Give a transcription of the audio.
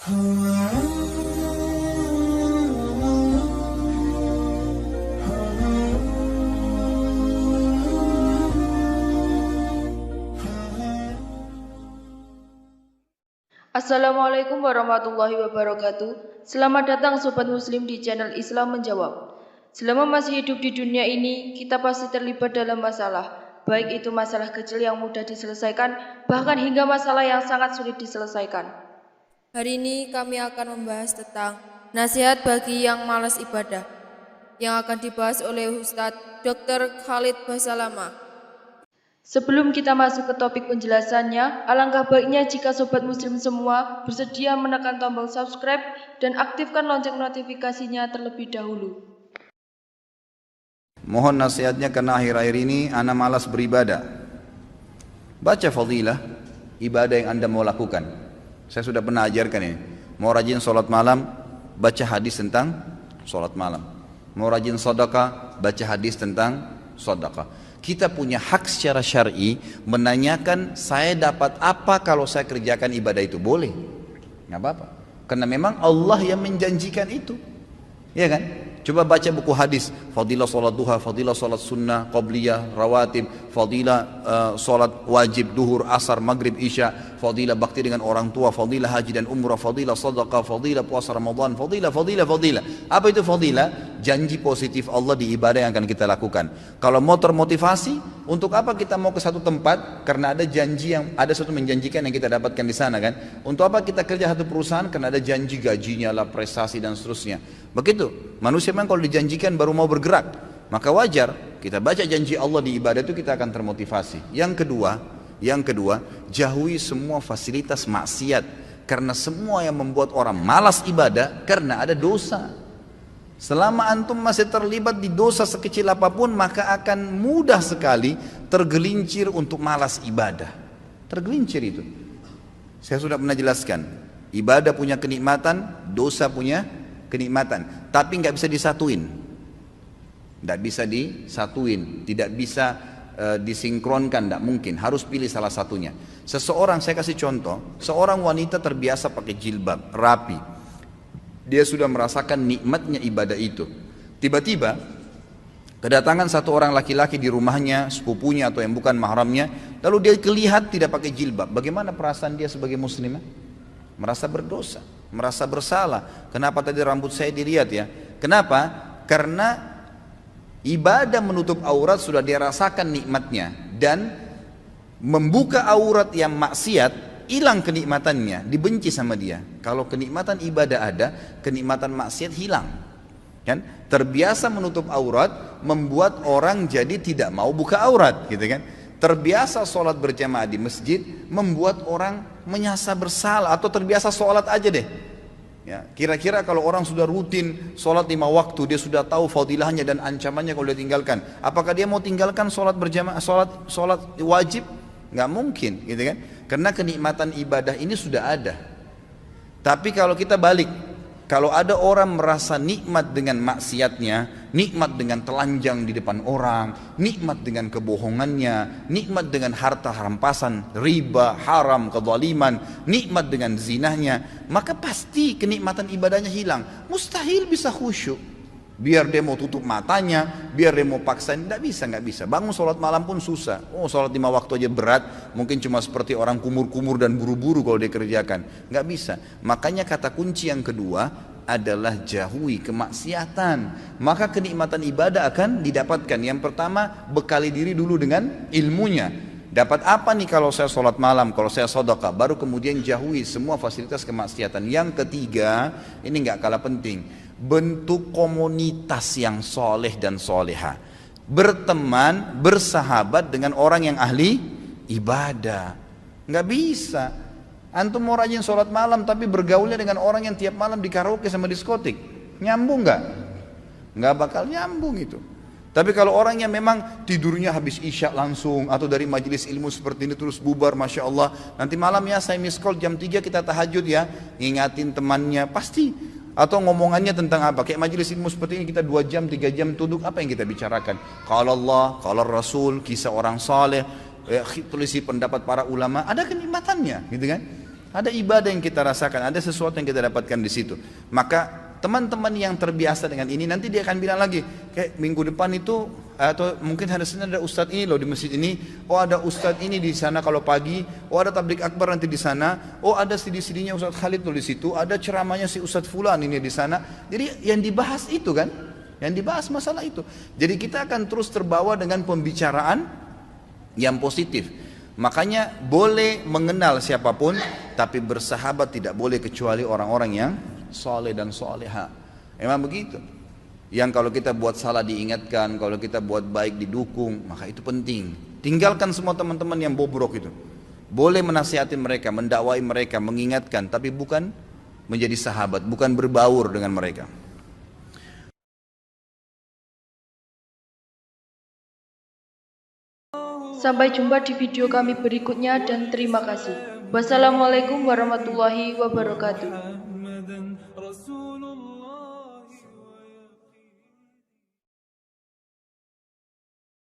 Assalamualaikum warahmatullahi wabarakatuh. Selamat datang Sobat Muslim di channel Islam Menjawab. Selama masih hidup di dunia ini, kita pasti terlibat dalam masalah. Baik itu masalah kecil yang mudah diselesaikan, bahkan hingga masalah yang sangat sulit diselesaikan. Hari ini kami akan membahas tentang nasihat bagi yang malas ibadah, yang akan dibahas oleh Ustadz Dr. Khalid Basalamah. Sebelum kita masuk ke topik penjelasannya, alangkah baiknya jika Sobat Muslim semua bersedia menekan tombol subscribe dan aktifkan lonceng notifikasinya terlebih dahulu. Mohon nasihatnya karena akhir-akhir ini ana malas beribadah. Baca fadilah ibadah yang anda mau lakukan. Saya sudah pernah ajarkan ini. Mau rajin sholat malam, baca hadis tentang sholat malam. Mau rajin sedekah, baca hadis tentang sedekah. Kita punya hak secara syar'i menanyakan saya dapat apa kalau saya kerjakan ibadah itu. Boleh, nggak apa-apa. Karena memang Allah yang menjanjikan itu, ya kan? Coba baca buku hadis, fadilah sholat duha, fadilah sholat sunnah, qabliyah, rawatib, fadilah sholat wajib, duhur, asar, maghrib, isya, fadilah bakti dengan orang tua, fadilah haji dan umrah, fadilah sadaqah, fadilah puasa Ramadan, fadilah. Apa itu fadilah? Janji positif Allah di ibadah yang akan kita lakukan. Kalau mau termotivasi, untuk apa kita mau ke satu tempat? Karena ada janji yang, ada sesuatu menjanjikan yang kita dapatkan di sana kan. Untuk apa kita kerja satu perusahaan? Karena ada janji gajinya lah, prestasi dan seterusnya. Begitu, manusia memang kalau dijanjikan baru mau bergerak. Maka wajar kita baca janji Allah di ibadah itu kita akan termotivasi. Yang kedua, jauhi semua fasilitas maksiat. Karena semua yang membuat orang malas ibadah karena ada dosa. Selama antum masih terlibat di dosa sekecil apapun, maka akan mudah sekali tergelincir untuk malas ibadah. Tergelincir itu. Saya sudah pernah jelaskan, ibadah punya kenikmatan, dosa punya kenikmatan, tapi nggak bisa disatuin. Nggak bisa disatuin, tidak bisa disinkronkan, tidak mungkin. Harus pilih salah satunya. Seseorang, saya kasih contoh, seorang wanita terbiasa pakai jilbab, rapi. Dia sudah merasakan nikmatnya ibadah itu. Tiba-tiba kedatangan satu orang laki-laki di rumahnya, sepupunya atau yang bukan mahramnya, lalu dia kelihatan tidak pakai jilbab. Bagaimana perasaan dia sebagai muslimah? Merasa berdosa, merasa bersalah. Kenapa tadi rambut saya dilihat ya? Kenapa? Karena ibadah menutup aurat sudah dia rasakan nikmatnya, dan membuka aurat yang maksiat hilang kenikmatannya, dibenci sama dia. Kalau kenikmatan ibadah ada, kenikmatan maksiat hilang. Kan? Terbiasa menutup aurat membuat orang jadi tidak mau buka aurat, gitu kan? Terbiasa sholat berjamaah di masjid membuat orang menyasa bersalah, atau terbiasa sholat aja deh. Ya, kira-kira kalau orang sudah rutin sholat 5 waktu, dia sudah tahu fadilahnya dan ancamannya kalau dia tinggalkan, apakah dia mau tinggalkan sholat berjamaah, sholat wajib? Nggak mungkin, gitu kan? Karena kenikmatan ibadah ini sudah ada. Tapi kalau kita balik, kalau ada orang merasa nikmat dengan maksiatnya, nikmat dengan telanjang di depan orang, nikmat dengan kebohongannya, nikmat dengan harta rampasan, riba, haram, kezaliman, nikmat dengan zinahnya, maka pasti kenikmatan ibadahnya hilang. Mustahil bisa khusyuk. Biar dia mau tutup matanya, biar dia mau paksain, nggak bisa. Bangun sholat malam pun susah. Oh, sholat 5 waktu aja berat, mungkin cuma seperti orang kumur-kumur dan buru-buru kalau dia kerjakan. Nggak bisa. Makanya kata kunci yang kedua adalah jauhi kemaksiatan. Maka kenikmatan ibadah akan didapatkan. Yang pertama, bekali diri dulu dengan ilmunya. Dapat apa nih kalau saya sholat malam, kalau saya sedekah, baru kemudian jauhi semua fasilitas kemaksiatan. Yang ketiga, ini nggak kalah penting, bentuk komunitas yang soleh dan soleha. Berteman, bersahabat dengan orang yang ahli ibadah. Nggak bisa antum mau rajin sholat malam tapi bergaulnya dengan orang yang tiap malam di karaoke sama diskotik. Nyambung nggak? Nggak bakal nyambung itu. Tapi kalau orangnya memang tidurnya habis isya langsung, atau dari majelis ilmu seperti ini terus bubar, Masya Allah, nanti malam ya saya miss call jam 3 kita tahajud ya, ngingatin temannya, pasti. Atau ngomongannya tentang apa? Kayak majelis ilmu seperti ini kita 2 jam, 3 jam duduk, apa yang kita bicarakan? Qala Allah, qala Rasul, kisah orang saleh, tulisi pendapat para ulama, ada kenikmatannya, gitu kan? Ada ibadah yang kita rasakan, ada sesuatu yang kita dapatkan di situ. Maka teman-teman yang terbiasa dengan ini nanti dia akan bilang lagi, kayak minggu depan itu atau mungkin hari Senin ada ustadz ini loh di masjid ini, oh ada ustadz ini di sana kalau pagi, oh ada tablik akbar nanti di sana, oh ada CD-CD-nya Ustadz Khalid loh di situ, ada ceramahnya si Ustadz Fulan ini di sana. Jadi yang dibahas itu kan, yang dibahas masalah itu. Jadi kita akan terus terbawa dengan pembicaraan yang positif. Makanya boleh mengenal siapapun, tapi bersahabat tidak boleh kecuali orang-orang yang soleh dan soleha. Memang begitu. Yang kalau kita buat salah diingatkan, kalau kita buat baik didukung, maka itu penting. Tinggalkan semua teman-teman yang bobrok itu. Boleh menasihati mereka, mendakwai mereka, mengingatkan, tapi bukan menjadi sahabat, bukan berbaur dengan mereka. Sampai jumpa di video kami berikutnya dan terima kasih. Wassalamualaikum warahmatullahi wabarakatuh.